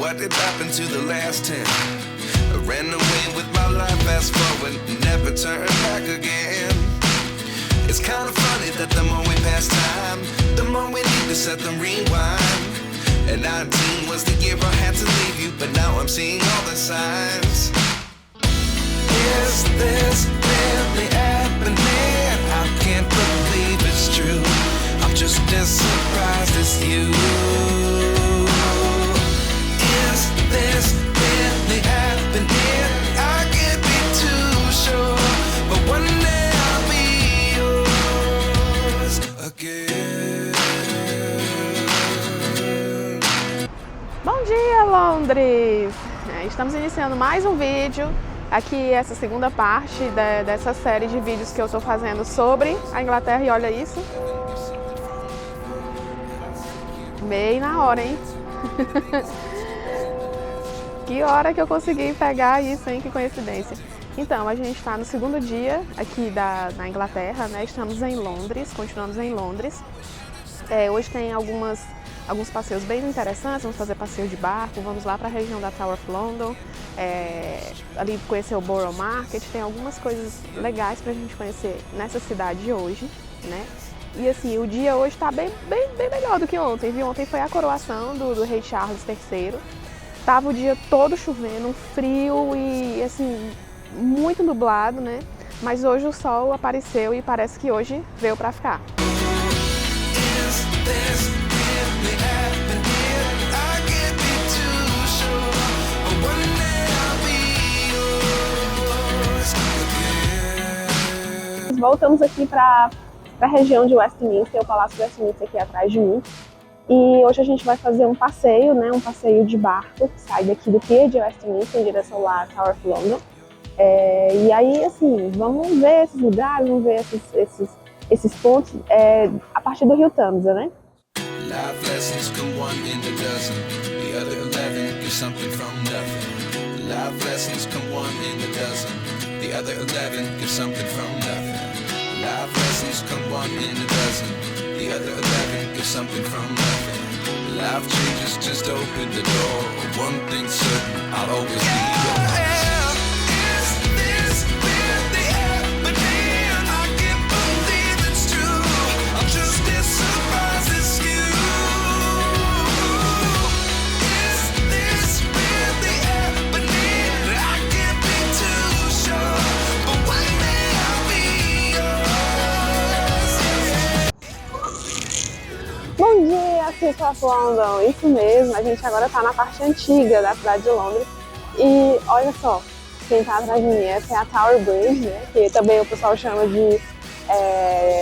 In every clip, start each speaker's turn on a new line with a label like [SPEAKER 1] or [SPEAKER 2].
[SPEAKER 1] what did happen to the last 10? I ran away with my life, fast forward, never turn back again. It's kind of funny that the more we pass time, the more we need to set them rewind. And 19 was the year I had to leave you, but now I'm seeing all the signs. Is this really happening? I can't believe it's true. I'm just as surprised as you. Is this really happening? I can't be too sure, but one day I'll be yours again.
[SPEAKER 2] Bom dia, Londres! Estamos iniciando mais um vídeo. Aqui essa segunda parte dessa série de vídeos que eu estou fazendo sobre a Inglaterra, e olha isso. Bem na hora, hein? Que hora que eu consegui pegar isso, hein? Que coincidência. Então, a gente está no segundo dia aqui na Inglaterra, né? Estamos em Londres, continuamos em Londres. Hoje tem alguns passeios bem interessantes. Vamos fazer passeio de barco, vamos lá para a região da Tower of London, ali conhecer o Borough Market. Tem algumas coisas legais para a gente conhecer nessa cidade hoje, né? E assim, o dia hoje está bem melhor do que ontem, viu? Ontem foi a coroação do rei Charles III. Tava o dia todo chovendo, um frio e assim, muito nublado, né? Mas hoje o sol apareceu e parece que hoje veio para ficar. Voltamos aqui para a região de Westminster, o Palácio de Westminster aqui atrás de mim. E hoje a gente vai fazer um passeio, né? Um passeio de barco que sai daqui do Pier de Westminster em direção lá à Tower of London. E aí, assim, vamos ver esses lugares, vamos ver esses pontos a partir do Rio Tamisa, né?
[SPEAKER 1] Life lessons come one in a dozen. The other 11 get something from nothing. Life lessons come one in a dozen. The other 11 get something from nothing. Life lessons come one in a dozen. The other 11 get something from nothing. Life changes, just open the door. One thing's certain, I'll always be yours.
[SPEAKER 2] Bom dia, City of London! Isso mesmo, a gente agora está na parte antiga da cidade de Londres. E olha só, quem está atrás de mim, essa é a Tower Bridge, né? Que também o pessoal chama de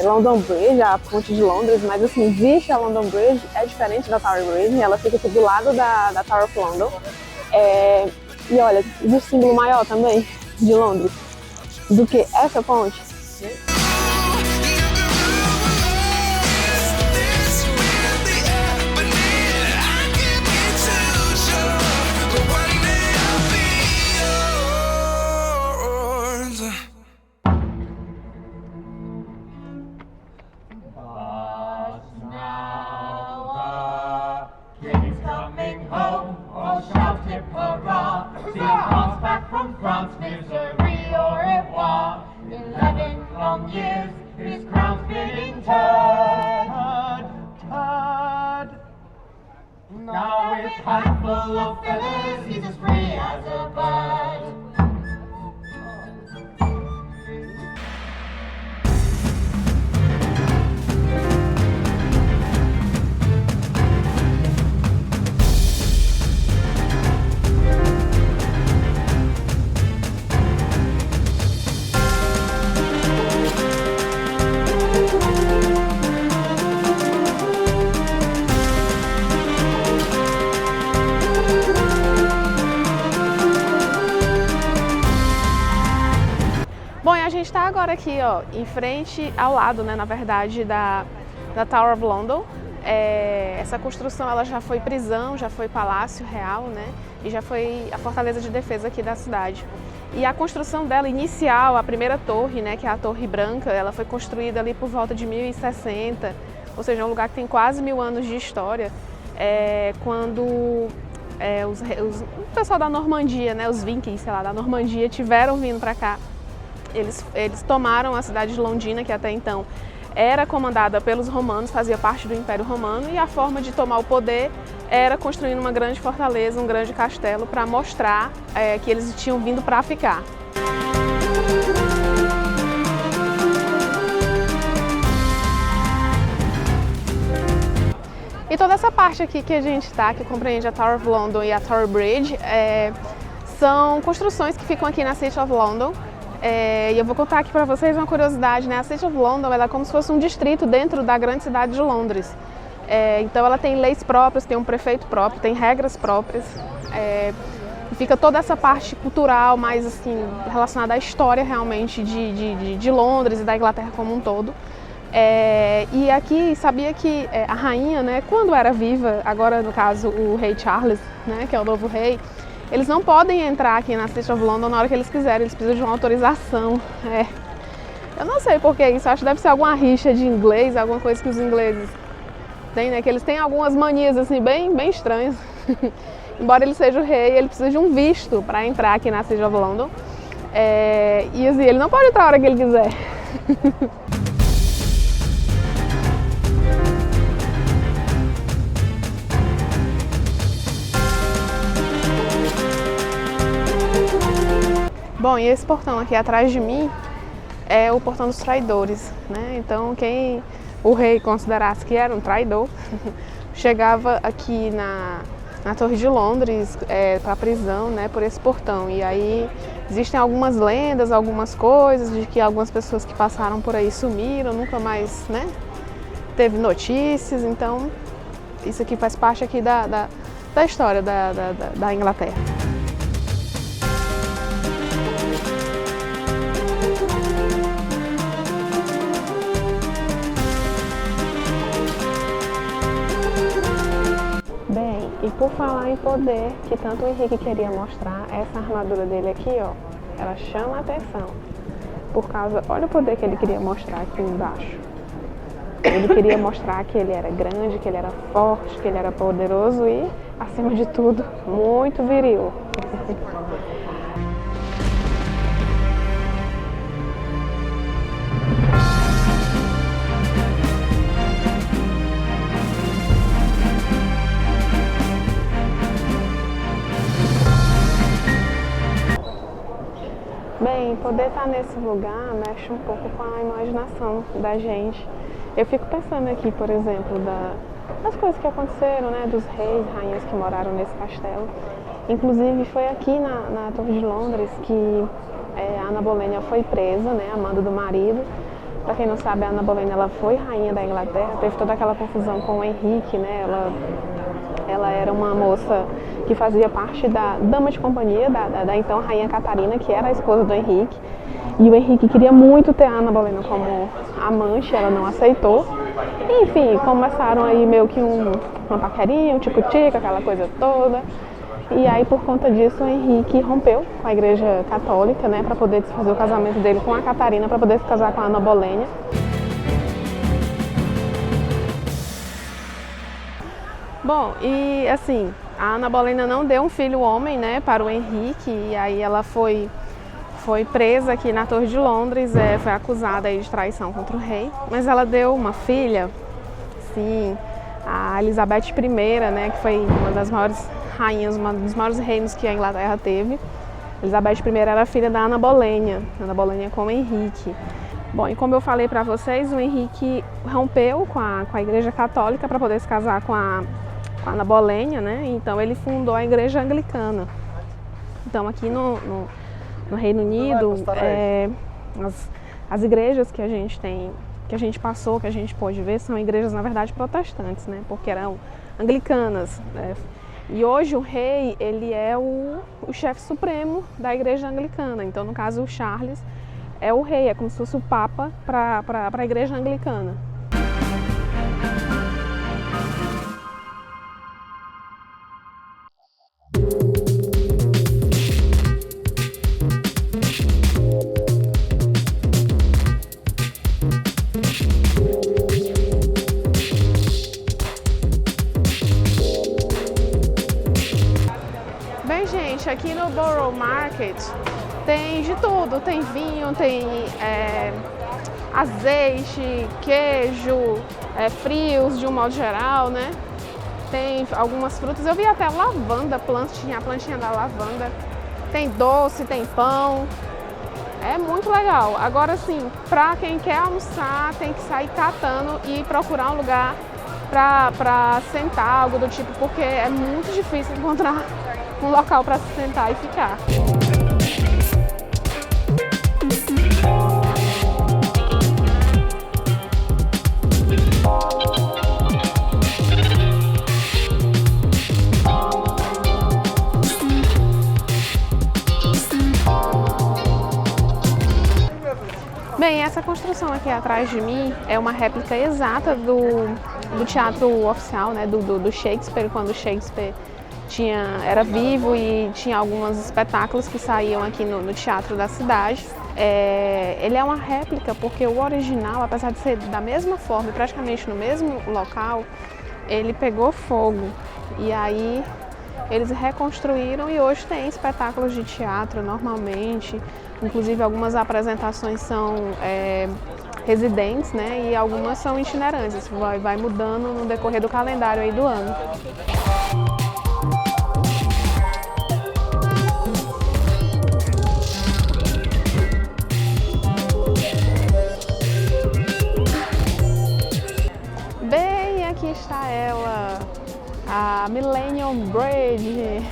[SPEAKER 2] London Bridge, a ponte de Londres, mas assim, existe a London Bridge, é diferente da Tower Bridge, ela fica aqui do lado da Tower of London. E olha, o símbolo maior também de Londres do que essa ponte.
[SPEAKER 3] Now with handful of feathers, he's as free as a bird.
[SPEAKER 2] Bom, e a gente está agora aqui, ó, em frente, ao lado, né, na verdade, da Tower of London. Essa construção ela já foi prisão, já foi palácio real, né, e já foi a fortaleza de defesa aqui da cidade. E a construção dela inicial, a primeira torre, né, que é a Torre Branca, ela foi construída ali por volta de 1060, ou seja, é um lugar que tem quase 1000 anos de história, quando o pessoal da Normandia, né, os Vikings, sei lá, da Normandia, tiveram vindo para cá. Eles tomaram a cidade de Londrina, que até então era comandada pelos romanos, fazia parte do Império Romano, e a forma de tomar o poder era construindo uma grande fortaleza, um grande castelo, para mostrar que eles tinham vindo para ficar. E toda essa parte aqui que a gente está, que compreende a Tower of London e a Tower Bridge, são construções que ficam aqui na City of London. E eu vou contar aqui para vocês uma curiosidade, né? A City of London ela é como se fosse um distrito dentro da grande cidade de Londres. Então ela tem leis próprias, tem um prefeito próprio, tem regras próprias. Fica toda essa parte cultural, mais assim, relacionada à história realmente de Londres e da Inglaterra como um todo. E aqui sabia que a rainha, né, quando era viva, agora no caso o rei Charles, né, que é o novo rei, eles não podem entrar aqui na City of London na hora que eles quiserem, eles precisam de uma autorização. Eu não sei por que isso, acho que deve ser alguma rixa de inglês, alguma coisa que os ingleses têm, né, que eles têm algumas manias assim bem estranhas. Embora ele seja o rei, ele precisa de um visto para entrar aqui na City of London. E assim, ele não pode entrar a hora que ele quiser. Bom, e esse portão aqui atrás de mim é o portão dos traidores, né? Então, quem o rei considerasse que era um traidor, chegava aqui na Torre de Londres para a prisão, né, por esse portão. E aí existem algumas lendas, algumas coisas de que algumas pessoas que passaram por aí sumiram, nunca mais, né, teve notícias. Então, isso aqui faz parte aqui da história da Inglaterra. Bem, e por falar em poder, que tanto o Henrique queria mostrar, essa armadura dele aqui, ó, ela chama a atenção. Por causa, olha o poder que ele queria mostrar aqui embaixo. Ele queria mostrar que ele era grande, que ele era forte, que ele era poderoso e, acima de tudo, muito viril. Bem, poder estar nesse lugar mexe um pouco com a imaginação da gente. Eu fico pensando aqui, por exemplo, das coisas que aconteceram, né, dos reis e rainhas que moraram nesse castelo. Inclusive, foi aqui na Torre de Londres que a Ana Boleyna foi presa, né, amando do marido. Para quem não sabe, a Ana Boleyna ela foi rainha da Inglaterra, teve toda aquela confusão com o Henrique, né, ela era uma moça que fazia parte da dama de companhia da então rainha Catarina, que era a esposa do Henrique. E o Henrique queria muito ter a Ana Boleyna como amante, ela não aceitou. E, enfim, começaram aí meio que uma paquerinha, um tico-tico, aquela coisa toda. E aí, por conta disso, o Henrique rompeu com a Igreja Católica, né, para poder fazer o casamento dele com a Catarina, para poder se casar com a Ana Boleyna. Bom, e assim, a Ana Boleyna não deu um filho homem, né, para o Henrique, e aí ela foi presa aqui na Torre de Londres, foi acusada aí de traição contra o rei, mas ela deu uma filha, sim, a Elizabeth I, né, que foi uma das maiores rainhas, um dos maiores reinos que a Inglaterra teve. Elizabeth I era filha da Ana Boleyna com o Henrique. Bom, e como eu falei para vocês, o Henrique rompeu com a Igreja Católica para poder se casar com a Ana Boleyna, né? Então ele fundou a Igreja Anglicana. Então aqui no Reino Unido, as igrejas que a gente tem, que a gente passou, que a gente pôde ver, são igrejas na verdade protestantes, né? Porque eram anglicanas. E hoje o rei, ele é o chefe supremo da Igreja Anglicana. Então no caso o Charles é o rei, é como se fosse o Papa para a Igreja Anglicana. gente, aqui no Borough Market tem de tudo, tem vinho, tem azeite, queijo, frios de um modo geral, né? Tem algumas frutas, eu vi até lavanda, a plantinha da lavanda. Tem doce, tem pão, é muito legal. Agora sim, pra quem quer almoçar, tem que sair catando e procurar um lugar pra sentar, algo do tipo, porque é muito difícil encontrar um local para se sentar e ficar. Bem, essa construção aqui atrás de mim é uma réplica exata do teatro oficial, né, do Shakespeare, quando Shakespeare era vivo e tinha alguns espetáculos que saíam aqui no teatro da cidade. Ele é uma réplica porque o original, apesar de ser da mesma forma e praticamente no mesmo local, ele pegou fogo e aí eles reconstruíram e hoje tem espetáculos de teatro normalmente, inclusive algumas apresentações são residentes, né, e algumas são itinerantes, vai mudando no decorrer do calendário aí do ano. Bem, aqui está ela, a Millennium Bridge.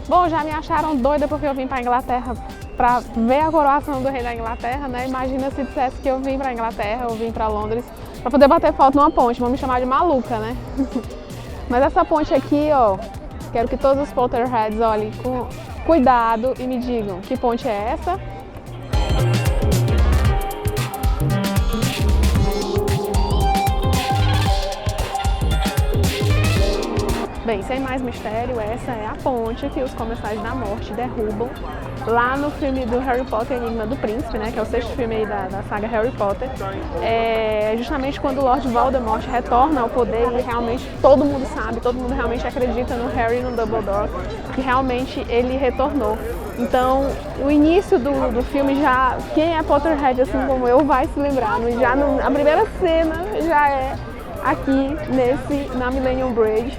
[SPEAKER 2] Bom, já me acharam doida porque eu vim para a Inglaterra para ver a coroação do rei da Inglaterra, né? Imagina se dissesse que eu vim para a Inglaterra, eu vim para Londres para poder bater foto numa ponte, vão me chamar de maluca, né? Mas essa ponte aqui, ó, quero que todos os Potterheads olhem com cuidado e me digam que ponte é essa. Bem, sem mais mistério, essa é a ponte que os Comensais da Morte derrubam lá no filme do Harry Potter, Enigma do Príncipe, né, que é o 6º filme aí da saga Harry Potter. Justamente quando o Lord Voldemort retorna ao poder e realmente todo mundo sabe, todo mundo realmente acredita no Harry e no Dumbledore, que realmente ele retornou. Então, o início do filme já, quem é Potterhead assim como eu vai se lembrar, a primeira cena já é aqui na Millennium Bridge.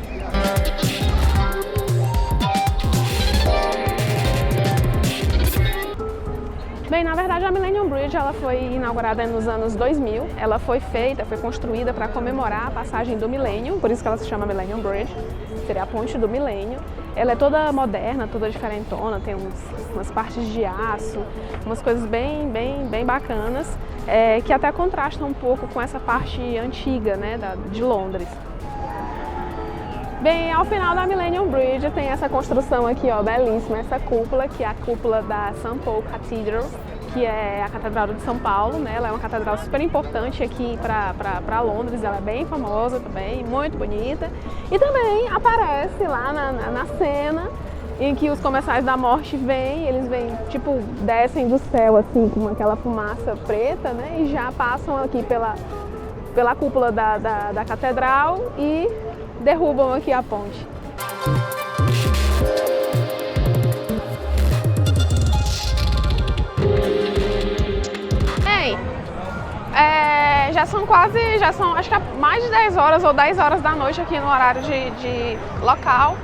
[SPEAKER 2] Bem, na verdade a Millennium Bridge ela foi inaugurada nos anos 2000, ela foi construída para comemorar a passagem do milênio, por isso que ela se chama Millennium Bridge, seria a ponte do milênio. Ela é toda moderna, toda diferentona, tem umas partes de aço, umas coisas bem bacanas, que até contrastam um pouco com essa parte antiga, né, de Londres. Bem, ao final da Millennium Bridge tem essa construção aqui, ó, belíssima, essa cúpula, que é a cúpula da St. Paul Cathedral, que é a Catedral de São Paulo, né? Ela é uma catedral super importante aqui para Londres, ela é bem famosa também, muito bonita. E também aparece lá na cena em que os Comensais da Morte eles vêm, tipo, descem do céu, assim, com aquela fumaça preta, né? E já passam aqui pela cúpula da catedral e derrubam aqui a ponte. Bem, já são acho que mais de 10 horas ou 10 horas da noite aqui no horário de local.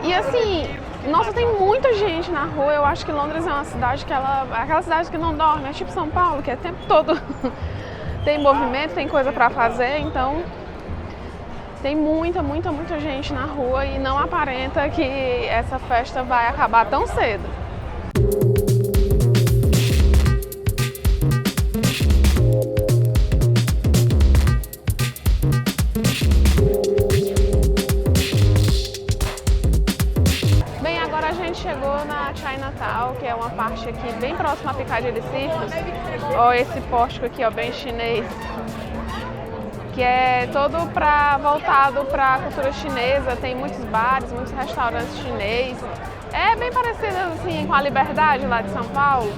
[SPEAKER 2] E assim, nossa, tem muita gente na rua. Eu acho que Londres é uma cidade aquela cidade que não dorme, é tipo São Paulo, que é o tempo todo tem movimento, tem coisa para fazer, então tem muita gente na rua e não aparenta que essa festa vai acabar tão cedo. Bem, agora a gente chegou na Chinatown, que é uma parte aqui bem próxima a Piccadilly Circus. Ó, esse pórtico aqui, ó, bem chinês, que é todo voltado para a cultura chinesa, tem muitos bares, muitos restaurantes chineses. É bem parecido assim com a Liberdade lá de São Paulo.